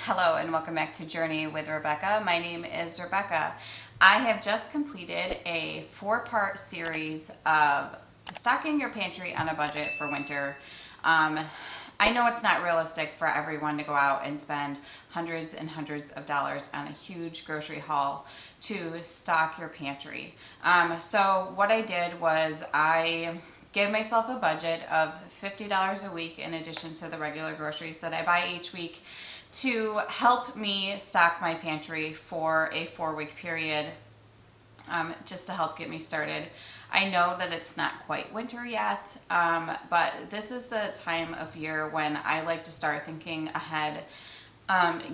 Hello and welcome back to Journey with Rebecca. My name is Rebecca. I have just completed a 4-part series of stocking your pantry on a budget for winter. I know it's not realistic for everyone to go out and spend hundreds and hundreds of dollars on a huge grocery haul to stock your pantry. So what I did was I gave myself a budget of $50 a week in addition to the regular groceries that I buy each week to help me stock my pantry for a 4-week period, just to help get me started. I know that it's not quite winter yet, but this is the time of year when I like to start thinking ahead,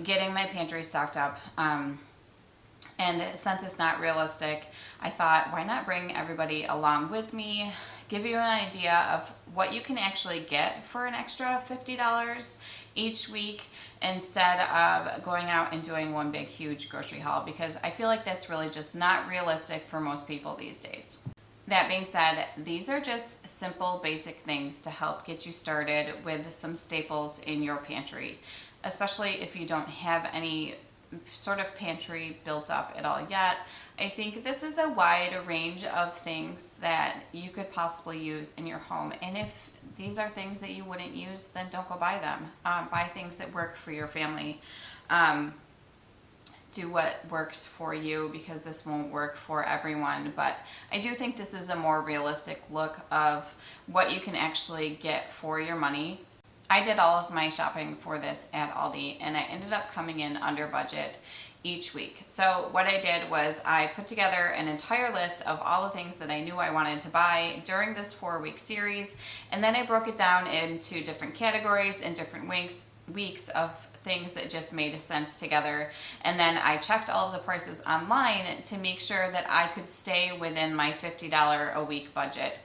getting my pantry stocked up. And since it's not realistic, I thought, why not bring everybody along with me, give you an idea of what you can actually get for an extra $50 each week instead of going out and doing one big huge grocery haul, because I feel like that's really just not realistic for most people these days. That being said, these are just simple basic things to help get you started with some staples in your pantry, especially if you don't have any sort of pantry built up at all yet. I think this is a wide range of things that you could possibly use in your home, and if these are things that you wouldn't use, then don't go buy them. Buy things that work for your family. Do what works for you, because this won't work for everyone, but I do think this is a more realistic look of what you can actually get for your money. I did all of my shopping for this at Aldi, and I ended up coming in under budget each week. So what I did was I put together an entire list of all the things that I knew I wanted to buy during this 4-week series, and then I broke it down into different categories and different weeks of things that just made sense together. And then I checked all of the prices online to make sure that I could stay within my $50 a week budget.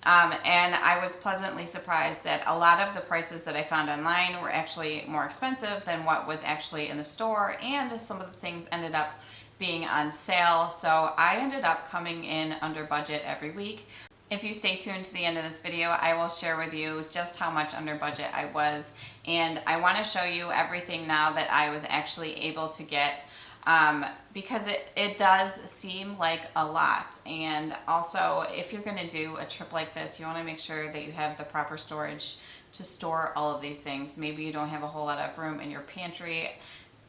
And I was pleasantly surprised that a lot of the prices that I found online were actually more expensive than what was actually in the store, and some of the things ended up being on sale. So I ended up coming in under budget every week. If you stay tuned to the end of this video, I will share with you just how much under budget I was, and I want to show you everything now that I was actually able to get, because it does seem like a lot. And also, if you're going to do a trip like this, you want to make sure that you have the proper storage to store all of these things. Maybe you don't have a whole lot of room in your pantry.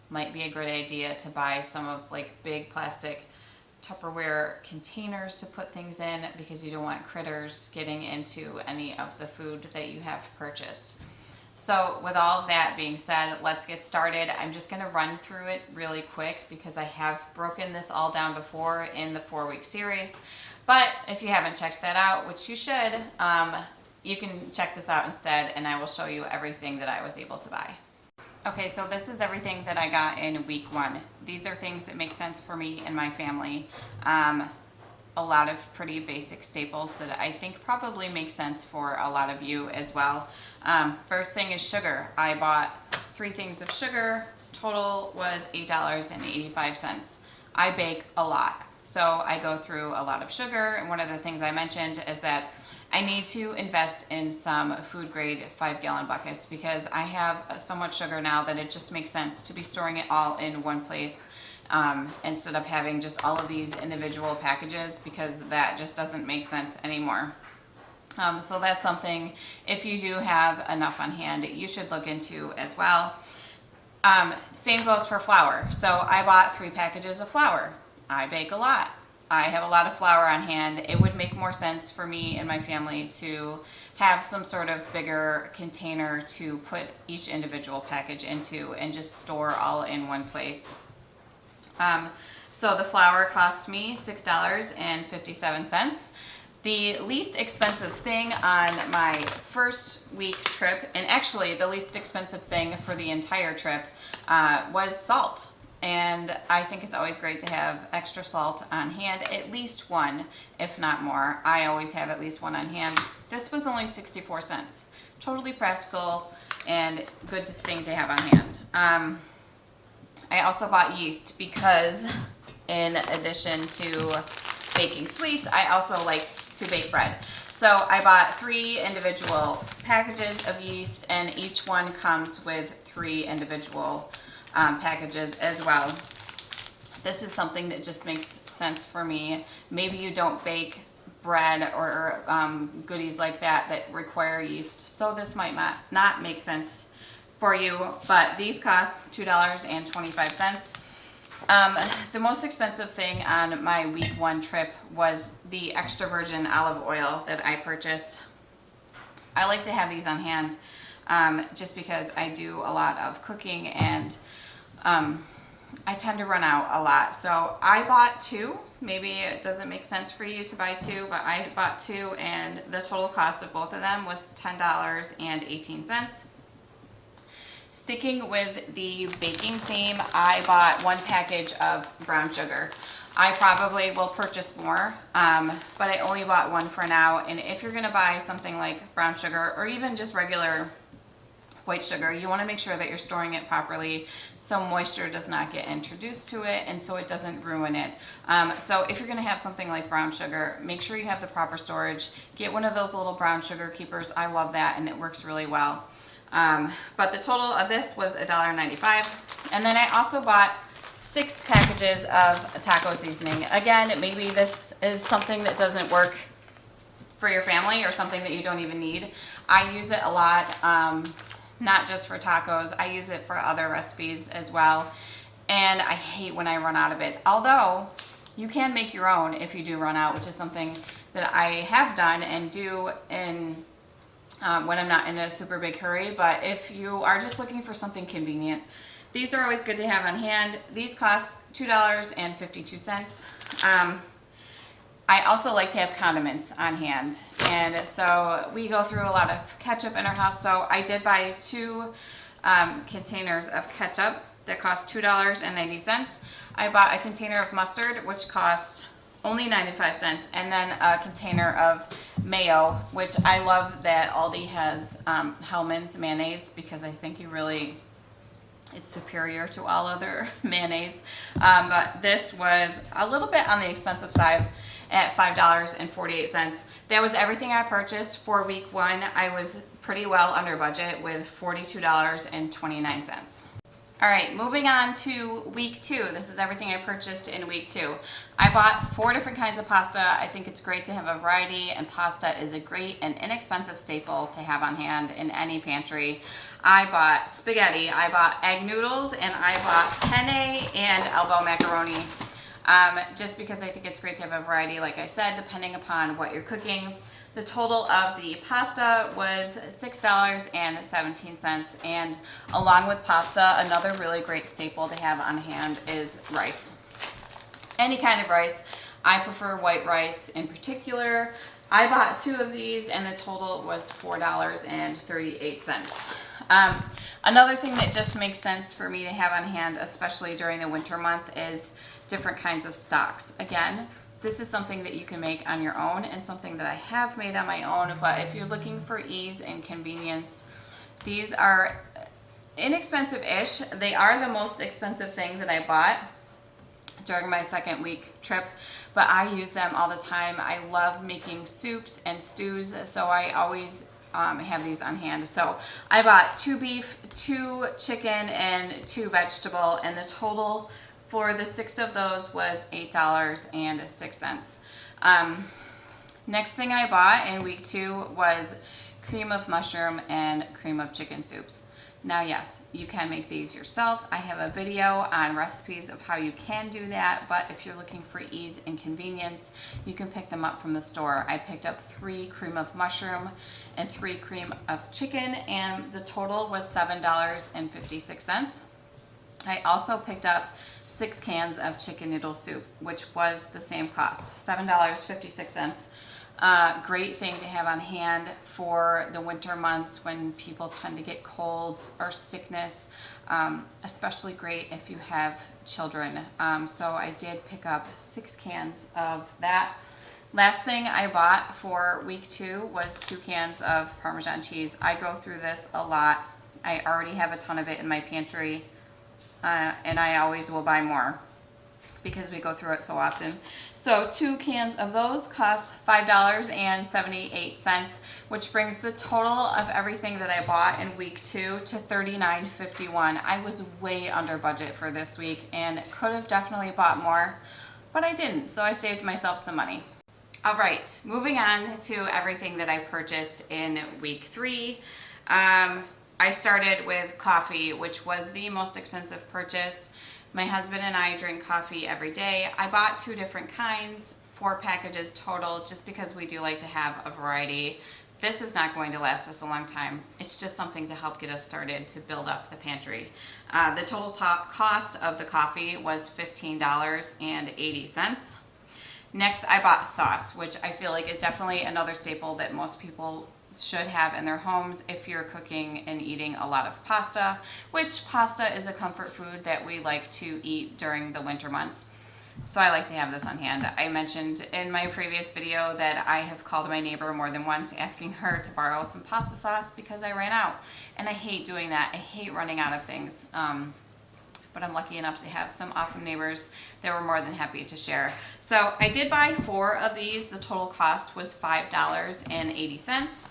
Might be a great idea to buy some of like big plastic Tupperware containers to put things in, because you don't want critters getting into any of the food that you have purchased. So with all of that being said, let's get started. I'm just going to run through it really quick because I have broken this all down before in the 4-week series. But if you haven't checked that out, which you should, you can check this out instead, and I will show you everything that I was able to buy. Okay, so this is everything that I got in week 1. These are things that make sense for me and my family. A lot of pretty basic staples that I think probably make sense for a lot of you as well. First thing is sugar. I bought 3 things of sugar. Total was $8.85. I bake a lot, so I go through a lot of sugar, and one of the things I mentioned is that I need to invest in some food grade 5-gallon buckets, because I have so much sugar now that it just makes sense to be storing it all in one place, instead of having just all of these individual packages, because that just doesn't make sense anymore. So that's something, if you do have enough on hand, you should look into as well. Same goes for flour. So I bought 3 packages of flour. I bake a lot. I have a lot of flour on hand. It would make more sense for me and my family to have some sort of bigger container to put each individual package into and just store all in one place. So the flour cost me $6.57. The least expensive thing on my first week trip, and actually the least expensive thing for the entire trip, was salt. And I think it's always great to have extra salt on hand, at least one, if not more. I always have at least one on hand. This was only 64 cents. Totally practical and good thing to have on hand. I also bought yeast because in addition to baking sweets, I also like to bake bread. So I bought 3 individual packages of yeast, and each one comes with 3 individual packages as well. This is something that just makes sense for me. Maybe you don't bake bread or goodies like that that require yeast, so this might not make sense for you, but these cost $2.25. The most expensive thing on my week 1 trip was the extra virgin olive oil that I purchased. I like to have these on hand just because I do a lot of cooking and I tend to run out a lot. So I bought 2. Maybe it doesn't make sense for you to buy 2, but I bought 2 and the total cost of both of them was $10.18. Sticking with the baking theme, I bought 1 package of brown sugar. I probably will purchase more, but I only bought 1 for now. And if you're gonna buy something like brown sugar or even just regular white sugar, you wanna make sure that you're storing it properly so moisture does not get introduced to it and so it doesn't ruin it. So if you're gonna have something like brown sugar, make sure you have the proper storage. Get one of those little brown sugar keepers. I love that and it works really well. But the total of this was $1.95. And then I also bought 6 packages of taco seasoning. Again, maybe this is something that doesn't work for your family or something that you don't even need. I use it a lot, not just for tacos. I use it for other recipes as well. And I hate when I run out of it. Although you can make your own if you do run out, which is something that I have done and do in when I'm not in a super big hurry. But if you are just looking for something convenient, these are always good to have on hand. These cost $2.52. I also like to have condiments on hand. And so we go through a lot of ketchup in our house. So I did buy 2 containers of ketchup that cost $2.90. I bought a container of mustard, which cost only 95 cents, and then a container of mayo, which I love that Aldi has Hellmann's mayonnaise because I think it's superior to all other mayonnaise. But this was a little bit on the expensive side at $5.48. That was everything I purchased for week 1. I was pretty well under budget with $42.29. All right, moving on to week 2. This is everything I purchased in week 2. I bought 4 different kinds of pasta. I think it's great to have a variety, and pasta is a great and inexpensive staple to have on hand in any pantry. I bought spaghetti, I bought egg noodles, and I bought penne and elbow macaroni. Just because I think it's great to have a variety, like I said, depending upon what you're cooking. The total of the pasta was $6.17, and along with pasta, another really great staple to have on hand is rice. Any kind of rice. I prefer white rice in particular. I bought 2 of these and the total was $4.38. Another thing that just makes sense for me to have on hand, especially during the winter month, is different kinds of stocks. Again, this is something that you can make on your own and something that I have made on my own, but if you're looking for ease and convenience, these are inexpensive-ish. They are the most expensive thing that I bought during my 2nd week trip, but I use them all the time. I love making soups and stews, so I always have these on hand. So I bought 2 beef, 2 chicken, and 2 vegetable, and the total for the 6 of those was $8.06. Next thing I bought in week 2 was cream of mushroom and cream of chicken soups. Now, yes, you can make these yourself. I have a video on recipes of how you can do that, but if you're looking for ease and convenience, you can pick them up from the store. I picked up 3 cream of mushroom and 3 cream of chicken, and the total was $7.56. I also picked up 6 cans of chicken noodle soup, which was the same cost, $7.56. Great thing to have on hand for the winter months when people tend to get colds or sickness, especially great if you have children. So I did pick up 6 cans of that. Last thing I bought for week 2 was 2 cans of Parmesan cheese. I go through this a lot. I already have a ton of it in my pantry, and I always will buy more. because we go through it so often. So 2 cans of those cost $5.78, which brings the total of everything that I bought in week 2 to $39.51. I was way under budget for this week and could have definitely bought more, but I didn't, so I saved myself some money. All right, moving on to everything that I purchased in week 3. I started with coffee, which was the most expensive purchase. My husband and I drink coffee every day. I bought 2 different kinds, 4 packages total, just because we do like to have a variety. This is not going to last us a long time. It's just something to help get us started to build up the pantry. The total cost of the coffee was $15.80. Next, I bought sauce, which I feel like is definitely another staple that most people should have in their homes if you're cooking and eating a lot of pasta, which pasta is a comfort food that we like to eat during the winter months. So I like to have this on hand. I mentioned in my previous video that I have called my neighbor more than once asking her to borrow some pasta sauce because I ran out. And I hate doing that. I hate running out of things. But I'm lucky enough to have some awesome neighbors that were more than happy to share. So I did buy 4 of these. The total cost was $5.80.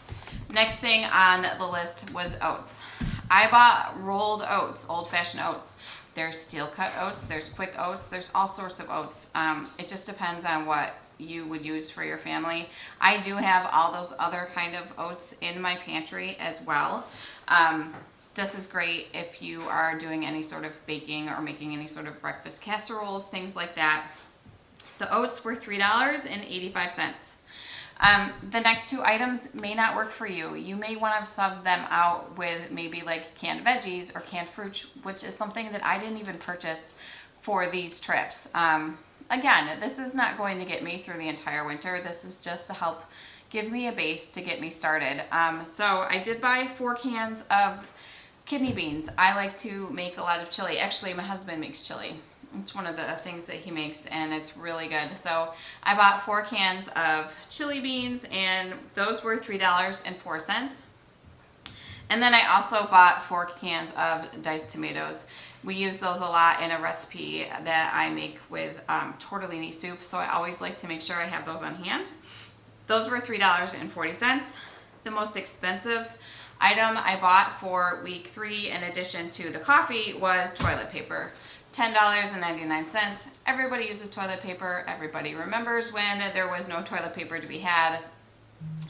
Next thing on the list was oats. I bought rolled oats, old-fashioned oats. There's steel-cut oats, there's quick oats, there's all sorts of oats. It just depends on what you would use for your family. I do have all those other kind of oats in my pantry as well. This is great if you are doing any sort of baking or making any sort of breakfast casseroles, things like that. The oats were $3.85. The next 2 items may not work for you. You may want to sub them out with maybe like canned veggies or canned fruit, which is something that I didn't even purchase for these trips. Again, this is not going to get me through the entire winter. This is just to help give me a base to get me started. So I did buy 4 cans of kidney beans. I like to make a lot of chili. Actually, my husband makes chili. It's one of the things that he makes, and it's really good. So I bought 4 cans of chili beans, and those were $3.04. And then I also bought 4 cans of diced tomatoes. We use those a lot in a recipe that I make with tortellini soup, so I always like to make sure I have those on hand. Those were $3.40. The most expensive item I bought for week 3 in addition to the coffee was toilet paper. $10.99. Everybody uses toilet paper. Everybody remembers when there was no toilet paper to be had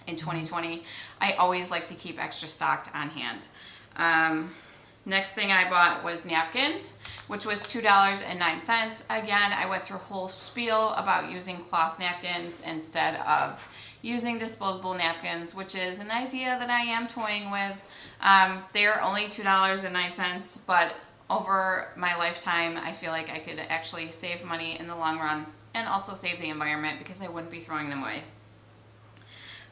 in 2020. I always like to keep extra stocked on hand. Next thing I bought was napkins, which was $2.09. Again, I went through a whole spiel about using cloth napkins instead of using disposable napkins, which is an idea that I am toying with. They are only $2.09, but over my lifetime, I feel like I could actually save money in the long run and also save the environment because I wouldn't be throwing them away.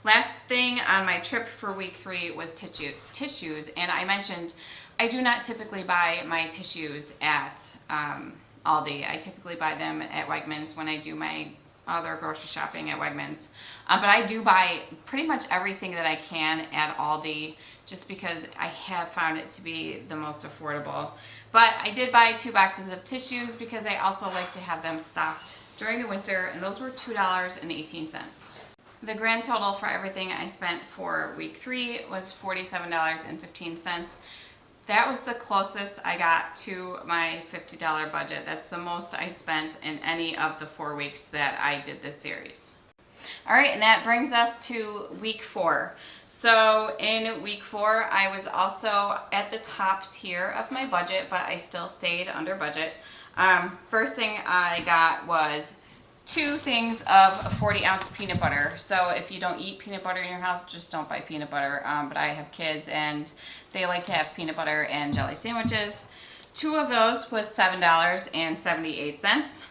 Last thing on my trip for week 3 was tissues, and I mentioned I do not typically buy my tissues at Aldi. I typically buy them at Wegmans when I do my other grocery shopping at Wegmans. But I do buy pretty much everything that I can at Aldi just because I have found it to be the most affordable. But I did buy 2 boxes of tissues because I also like to have them stocked during the winter, and those were $2.18. The grand total for everything I spent for week 3 was $47.15. That was the closest I got to my $50 budget. That's the most I spent in any of the 4 weeks that I did this series. All right, and that brings us to week 4. So in week 4, I was also at the top tier of my budget, but I still stayed under budget. First thing I got was 2 things of 40-ounce peanut butter. So if you don't eat peanut butter in your house, just don't buy peanut butter. But I have kids and they like to have peanut butter and jelly sandwiches. 2 of those was $7.78.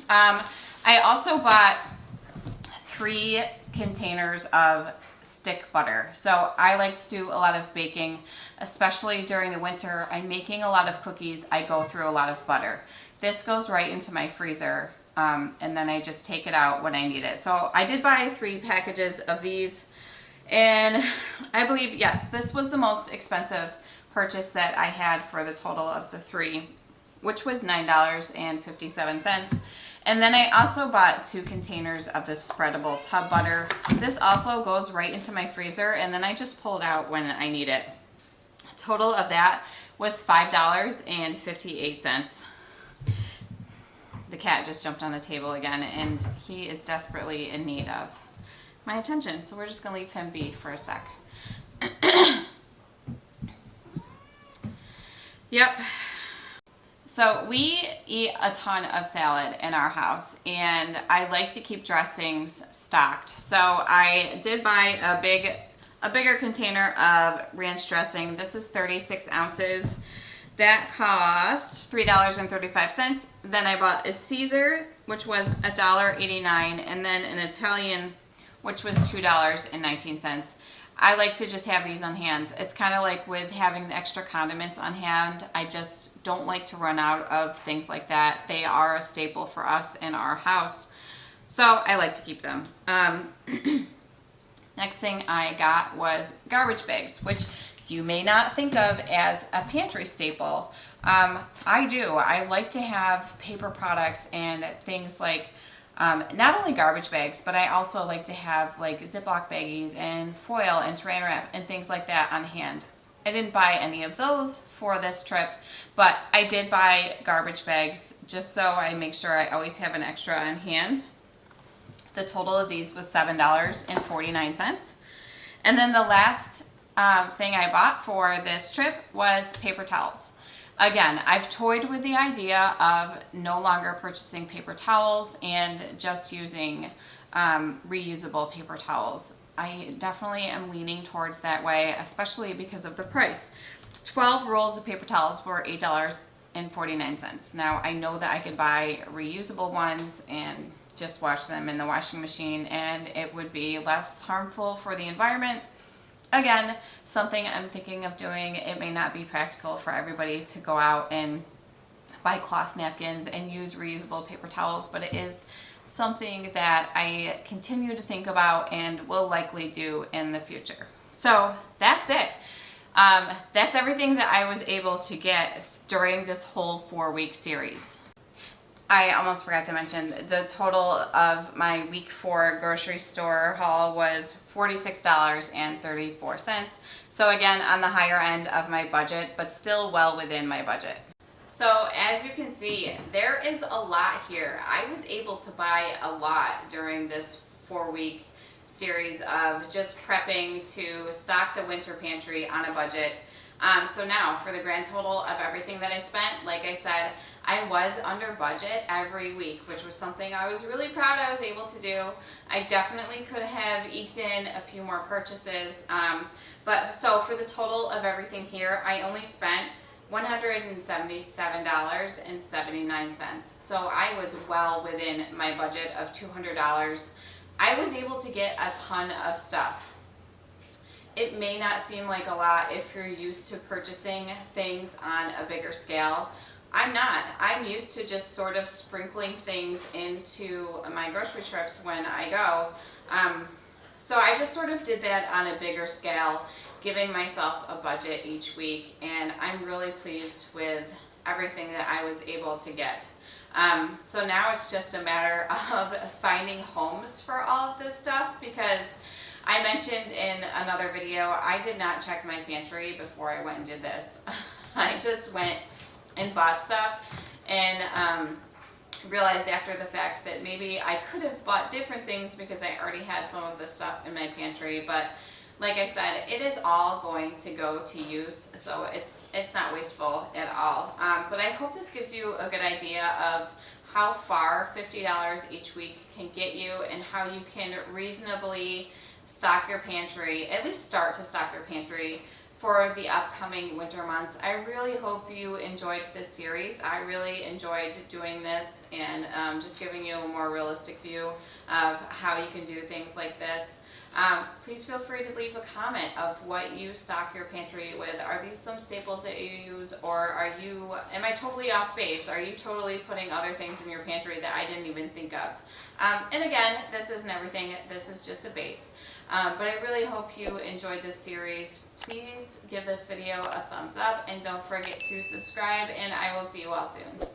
I also bought 3 containers of stick butter. So I like to do a lot of baking, especially during the winter. I'm making a lot of cookies. I go through a lot of butter. This goes right into my freezer. And then I just take it out when I need it. So I did buy 3 packages of these, and I believe, yes, this was the most expensive purchase that I had for the total of the 3, which was $9.57. And then I also bought 2 containers of this spreadable tub butter. This also goes right into my freezer, and then I just pull it out when I need it. Total of that was $5.58. The cat just jumped on the table again, and he is desperately in need of my attention. So we're just gonna leave him be for a sec. Yep. So we eat a ton of salad in our house, and I like to keep dressings stocked. So I did buy a bigger container of ranch dressing. This is 36 ounces. That cost $3.35. Then I bought a Caesar, which was $1.89, and then an Italian, which was $2.19. I like to just have these on hand. It's kind of like with having the extra condiments on hand. I just don't like to run out of things like that. They are a staple for us in our house, so I like to keep them. Next thing I got was garbage bags, which you may not think of as a pantry staple. I do. I like to have paper products and things like not only garbage bags, but I also like to have like Ziploc baggies and foil and saran wrap and things like that on hand. I didn't buy any of those for this trip, but I did buy garbage bags just so I make sure I always have an extra on hand. The total of these was $7.49. And then the last thing I bought for this trip was paper towels. Again, I've toyed with the idea of no longer purchasing paper towels and just using reusable paper towels. I definitely am leaning towards that way, especially because of the price. 12 rolls of paper towels were $8.49. Now, I know that I could buy reusable ones and just wash them in the washing machine, and it would be less harmful for the environment. Again, something I'm thinking of doing. It may not be practical for everybody to go out and buy cloth napkins and use reusable paper towels, but it is something that I continue to think about and will likely do in the future. So that's it. That's everything that I was able to get during this whole 4-week series. I almost forgot to mention the total of my week 4 grocery store haul was $46.34. So again, on the higher end of my budget, but still well within my budget. So as you can see, there is a lot here. I was able to buy a lot during this 4-week series of just prepping to stock the winter pantry on a budget. So now for the grand total of everything that I spent, like I said, I was under budget every week, which was something I was really proud I was able to do. I definitely could have eked in a few more purchases, but so for the total of everything here, I only spent $177.79. So I was well within my budget of $200. I was able to get a ton of stuff. It may not seem like a lot if you're used to purchasing things on a bigger scale. I'm not. I'm used to just sort of sprinkling things into my grocery trips when I go. So I just sort of did that on a bigger scale, giving myself a budget each week, and I'm really pleased with everything that I was able to get. So now it's just a matter of finding homes for all of this stuff, because I mentioned in another video, I did not check my pantry before I went and did this. I just went and bought stuff and realized after the fact that maybe I could have bought different things because I already had some of this stuff in my pantry, but like I said, it is all going to go to use, so it's not wasteful at all. But I hope this gives you a good idea of how far $50 each week can get you and how you can reasonably stock your pantry, at least start to stock your pantry for the upcoming winter months. I really hope you enjoyed this series. I really enjoyed doing this and just giving you a more realistic view of how you can do things like this. Please feel free to leave a comment of what you stock your pantry with. Are these some staples that you use, or am I totally off base? Are you totally putting other things in your pantry that I didn't even think of? And again, this isn't everything. This is just a base. But I really hope you enjoyed this series. Please give this video a thumbs up and don't forget to subscribe, and I will see you all soon.